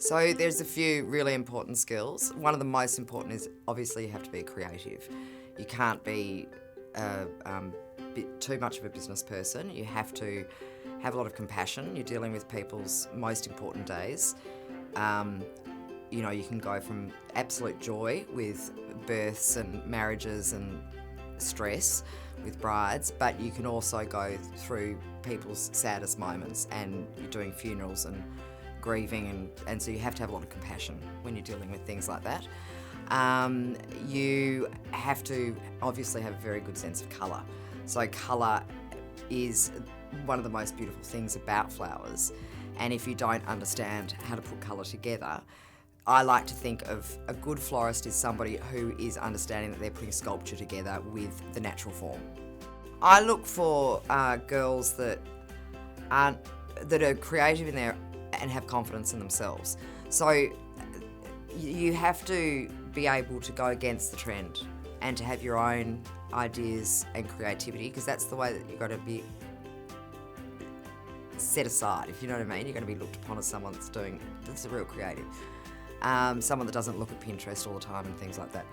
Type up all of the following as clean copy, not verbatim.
So there's a few really important skills. One of the most important is obviously you have to be creative. You can't be too much of a business person. You have to have a lot of compassion. You're dealing with people's most important days. You can go from absolute joy with births and marriages and stress with brides, but you can also go through people's saddest moments, and you're doing funerals and grieving, and so you have to have a lot of compassion when you're dealing with things like that. You have to obviously have a very good sense of colour. So colour is one of the most beautiful things about flowers, and if you don't understand how to put colour together, I like to think of a good florist as somebody who is understanding that they're putting sculpture together with the natural form. I look for girls that are creative in their and have confidence in themselves. So you have to be able to go against the trend and to have your own ideas and creativity, because that's the way that you've got to be set aside, if you know what I mean. You're going to be looked upon as someone that's a real creative. Someone that doesn't look at Pinterest all the time and things like that.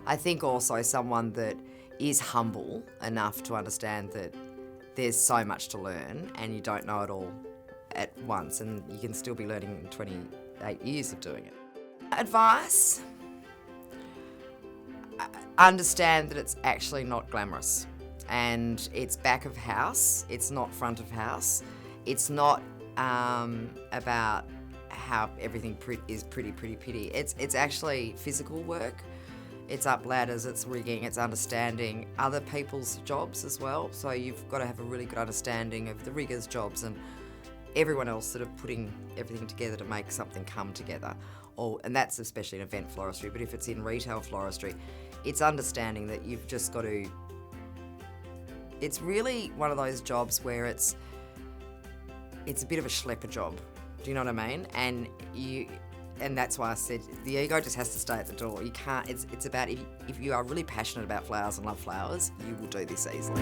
I think also someone that is humble enough to understand that there's so much to learn and you don't know it all at once, and you can still be learning in 28 years of doing it. Advice: understand that it's actually not glamorous, and it's back of house, it's not front of house. It's not about how everything is pretty. It's actually physical work. It's up ladders, it's rigging, it's understanding other people's jobs as well. So you've got to have a really good understanding of the riggers' jobs and everyone else that are putting everything together to make something come together. And that's especially in event floristry, but if it's in retail floristry, it's understanding that you've just got to... It's really one of those jobs where it's a bit of a schlepper job. Do you know what I mean? And that's why I said the ego just has to stay at the door. You can't. It's about if you are really passionate about flowers and love flowers, you will do this easily.